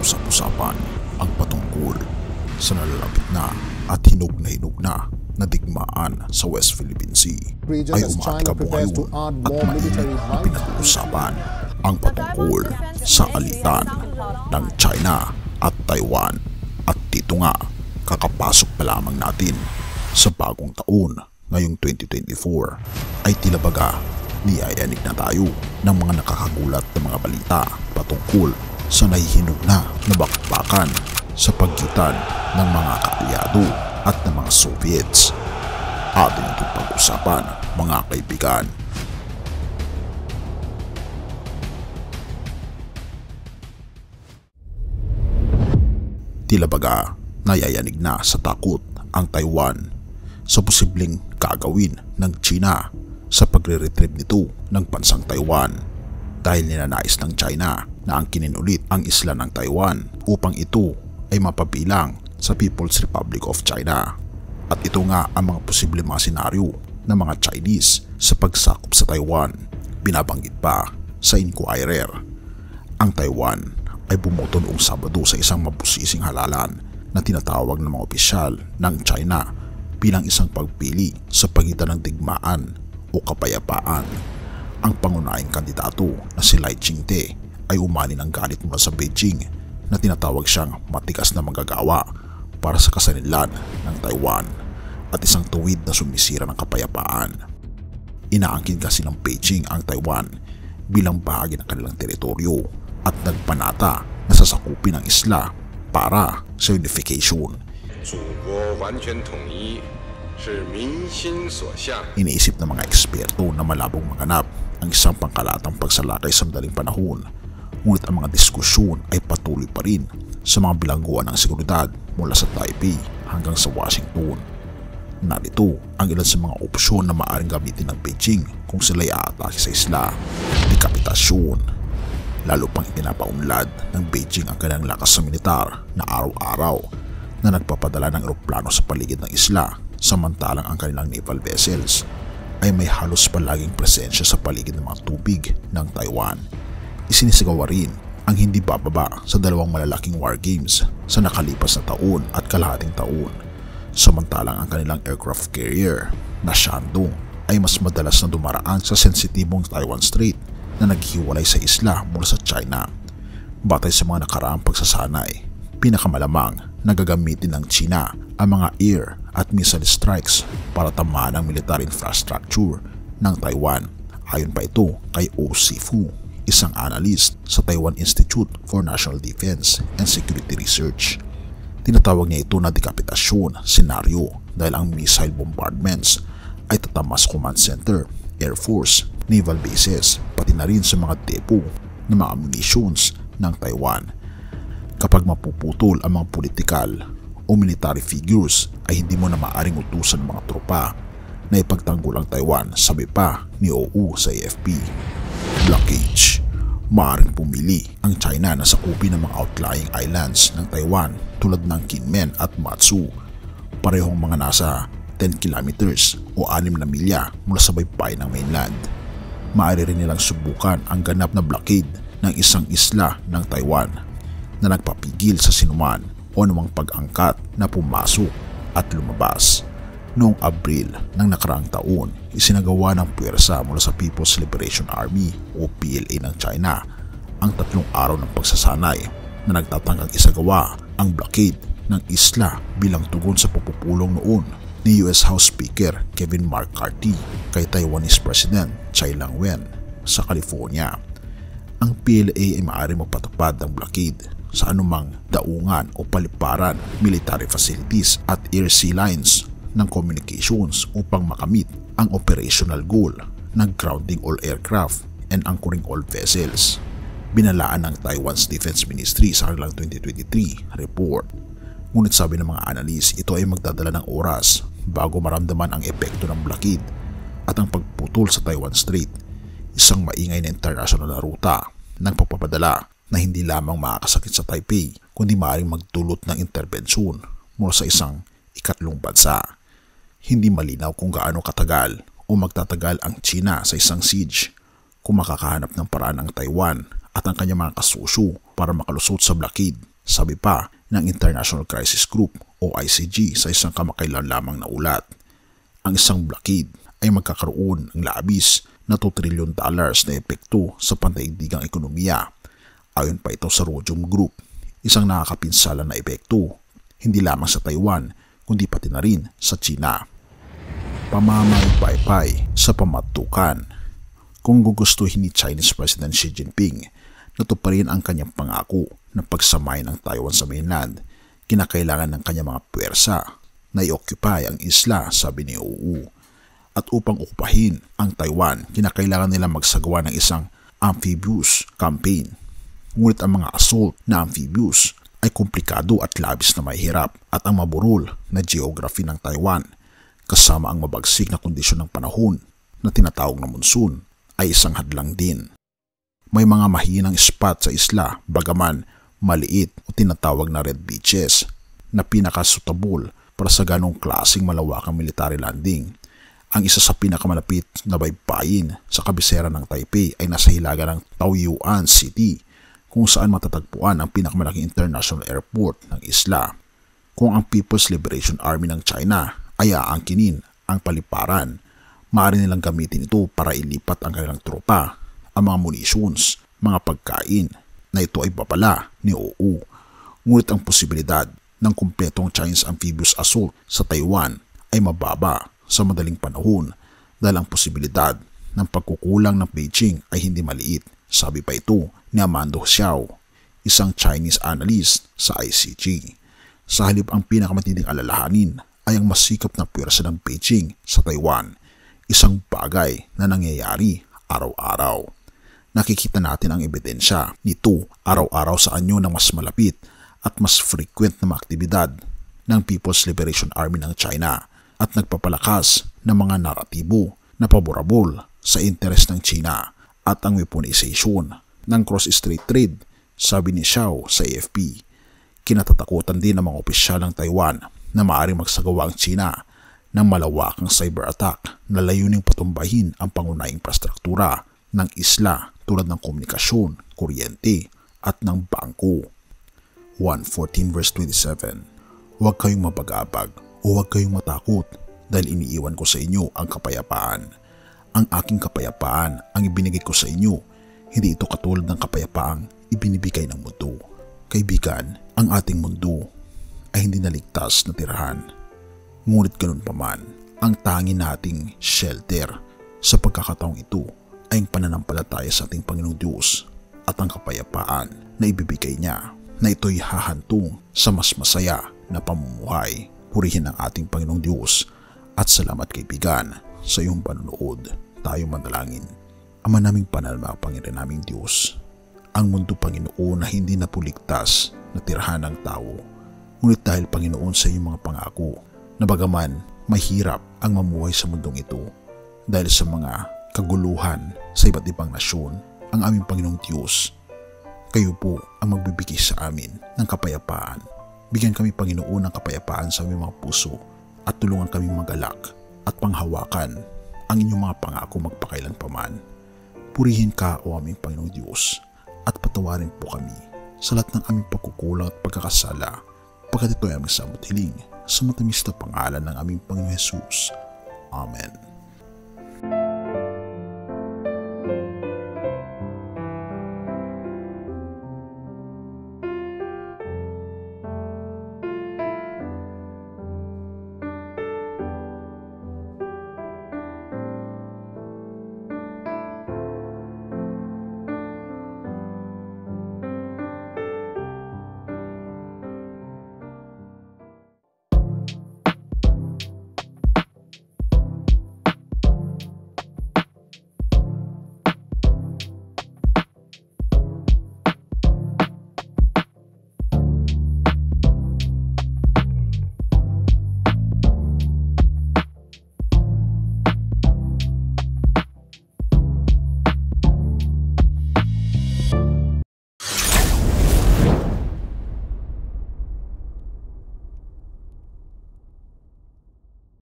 usap-usapan ang patungkol sa nalalapit na at hinog na digmaan sa West Philippine Sea ay umatikabo ngayon at mainit na pinag-uusapan ang patungkol sa alitan ng China at Taiwan. At dito nga, kakapasok pa lamang natin sa bagong taon ngayong 2024 ay tila baga niyayanig na tayo ng mga nakakagulat na mga balita patungkol sa nahihinog na bakbakan sa pagitan ng mga kaalyado at ng mga Soviets. Atin itong pag-usapan, mga kaibigan. Tila baga nayayanig na sa takot ang Taiwan sa posibleng gagawin ng China sa pagre-retrieve nito ng bansang Taiwan, dahil ninanais ng China na ang kininulit ang isla ng Taiwan upang ito ay mapabilang sa People's Republic of China. At ito nga ang mga posibleng mga senaryo ng mga Chinese sa pagsakop sa Taiwan. Binabanggit pa sa Inquirer, ang Taiwan ay bumoto noong Sabado sa isang mabusising halalan na tinatawag ng mga opisyal ng China bilang isang pagpili sa pagitan ng digmaan o kapayapaan. Ang pangunahing kandidato na si Lai Ching-te ay umani ng galit mula sa Beijing na tinatawag siyang matigas na manggagawa para sa kasalinlan ng Taiwan at isang tuwid na sumisira ng kapayapaan. Inaangkin kasi ng Beijing ang Taiwan bilang bahagi ng kanilang teritoryo at nagpanata na sasakupin ang isla para sa unification. Iniisip ng mga eksperto na malabong maganap ang isang pangkalatang pagsalakay sa madaling panahon, ngunit ang mga diskusyon ay patuloy pa rin sa mga bilangguan ng seguridad mula sa Taipei hanggang sa Washington. Narito ang ilan sa mga opsyon na maaaring gamitin ng Beijing kung sila'y aatake sa isla. Dekapitasyon. Lalo pang ipinapaunlad ng Beijing ang kanilang lakas sa militar na araw-araw na nagpapadala ng eroplano sa paligid ng isla, samantalang ang kanilang naval vessels ay may halos palaging presensya sa paligid ng mga tubig ng Taiwan. Isinisigawa rin ang hindi bababa sa dalawang malalaking war games sa nakalipas na taon at kalahating taon, samantalang ang kanilang aircraft carrier na Shandong ay mas madalas na dumaraan sa sensitibong Taiwan Strait na naghiwalay sa isla mula sa China. Batay sa mga nakaraang pagsasanay, pinakamalamang na gagamitin ng China ang mga air at missile strikes para tamaan ang military infrastructure ng Taiwan. Ayon pa ito kay Oh Sifu, isang analyst sa Taiwan Institute for National Defense and Security Research. Tinatawag niya ito na dekapitasyon senaryo dahil ang missile bombardments ay tatamas command center, air force, naval bases, pati na rin sa mga depo ng mga munitions ng Taiwan. Kapag mapuputol ang mga political o military figures ay hindi mo na maaaring utusan ng mga tropa na ipagtanggol ang Taiwan, sabi pa ni OU sa AFP. Blockage. Maaaring pumili ang China na sakupin ng mga outlying islands ng Taiwan tulad ng Kinmen at Matsu, parehong mga nasa 10 kilometers o 6 na milya mula sa baybayin ng mainland. Maaari rin nilang subukan ang ganap na blockade ng isang isla ng Taiwan na nagpapigil sa sinuman o anumang pag-angkat na pumasok at lumabas. Noong Abril ng nakaraang taon, isinagawa ng puwersa mula sa People's Liberation Army o PLA ng China ang 3 araw ng pagsasanay na nagtatangkang isagawa ang blockade ng isla bilang tugon sa pagpupulong noon ni US House Speaker Kevin McCarthy kay Taiwanese President Tsai Ing-wen sa California. Ang PLA ay maaari magpatupad ng blockade sa anumang daungan o paliparan, military facilities at air-sea lines ng communications upang makamit ang operational goal ng grounding all aircraft and anchoring all vessels. Binalaan ng Taiwan's Defense Ministry sa kanilang 2023 report. Ngunit sabi ng mga analyst, ito ay magdadala ng oras bago maramdaman ang epekto ng blockade at ang pagputol sa Taiwan Strait, isang maingay na international na ruta ng pagpapadala na hindi lamang makakasakit sa Taipei kundi maaaring magdulot ng interbensyon mula sa isang ikatlong bansa. Hindi malinaw kung gaano katagal o magtatagal ang China sa isang siege kung makakahanap ng paraan ang Taiwan at ang kanyang mga kasusyo para makalusot sa blockade Sabi pa ng International Crisis Group o ICG sa isang kamakailan lamang na ulat, ang isang blockade ay magkakaroon ng labis na $2 trillion na epekto sa pandaigdigang ekonomiya. Ayon pa ito sa Rhodium Group, isang nakakapinsala na epekto hindi lamang sa Taiwan kundi pati na rin sa China. Pamamaypaypay sa pamatukan. Kung gugustuhin ni Chinese President Xi Jinping na tuparin ang kanyang pangako na pagsamahin ang Taiwan sa mainland, kinakailangan ng kanyang mga puwersa na i-occupy ang isla, sabi ni OU. At upang okupahin ang Taiwan, kinakailangan nila magsagawa ng isang amphibious campaign. Ngunit ang mga assault na amphibious ay komplikado at labis na mahirap, at ang maburol na geography ng Taiwan kasama ang mabagsik na kondisyon ng panahon na tinatawag na monsoon ay isang hadlang din. May mga mahinang spot sa isla bagaman maliit o tinatawag na red beaches na pinakasuitable para sa ganong klaseng malawakang military landing. Ang isa sa pinakamalapit na baybayin sa kabisera ng Taipei ay nasa hilaga ng Taoyuan City, kung saan matatagpuan ang pinakamalaking international airport ng isla. Kung ang People's Liberation Army ng China ay aangkinin ang paliparan, maaari nilang gamitin ito para ilipat ang kanilang tropa, ang mga munitions, mga pagkain na ito ay babala ni OU. Ngunit ang posibilidad ng kumpletong Chinese amphibious assault sa Taiwan ay mababa sa madaling panahon dahil ang posibilidad ng pagkukulang ng Beijing ay hindi maliit, sabi pa ito ni Amando Xiao, isang Chinese analyst sa ICG. Sa halip ang pinakamatinding alalahanin ay ang masikap na puwersa ng Beijing sa Taiwan, isang bagay na nangyayari araw-araw. Nakikita natin ang ebidensya nito araw-araw sa anyo ng mas malapit at mas frequent na mga aktibidad ng People's Liberation Army ng China at nagpapalakas ng mga naratibo na paborable sa interes ng China at ang weaponization ng cross-strait trade, sabi ni Xiao sa AFP. Kinatatakutan din ng mga opisyal ng Taiwan na maaaring magsagawa ang China ng malawakang cyber attack na layuning patumbahin ang pangunahing infrastruktura ng isla tulad ng komunikasyon, kuryente at ng bangko. 1:14 verse 27. Huwag kayong mapag-abag o huwag kayong matakot dahil iniiwan ko sa inyo ang kapayapaan. Ang aking kapayapaan ang ibinigay ko sa inyo, hindi ito katulad ng kapayapaang ibinibigay ng mundo. Kaibigan, ang ating mundo ay hindi naligtas na tirahan. Ngunit ganun pa man, ang tanging nating shelter sa pagkakataong ito ay ang pananampalataya sa ating Panginoong Diyos at ang kapayapaan na ibibigay niya, na ito'y hahantong sa mas masaya na pamumuhay. Purihin ang ating Panginoong Diyos at salamat kaibigan sa iyong panonood. Tayo manalangin. Ama naming banal, mga Panginoon naming Diyos, ang mundo, Panginoon, na hindi napuligtas na tirahan ng tao. Ngunit dahil, Panginoon, sa iyong mga pangako, na bagaman mahirap ang mamuhay sa mundong ito dahil sa mga kaguluhan sa iba't ibang nasyon, ang aming Panginoong Diyos, kayo po ang magbibigay sa amin ng kapayapaan. Bigyan kami, Panginoon, ng kapayapaan sa aming mga puso at tulungan kami magalak at panghawakan ang inyong mga pangako magpakailanpaman. Purihin ka, o aming Panginoong Diyos, at patawarin po kami sa lahat ng aming pagkukulang at pagkakasala, pagkat ito ay aming samot hiling sa matamis na pangalan ng aming Panginoong Jesus. Amen.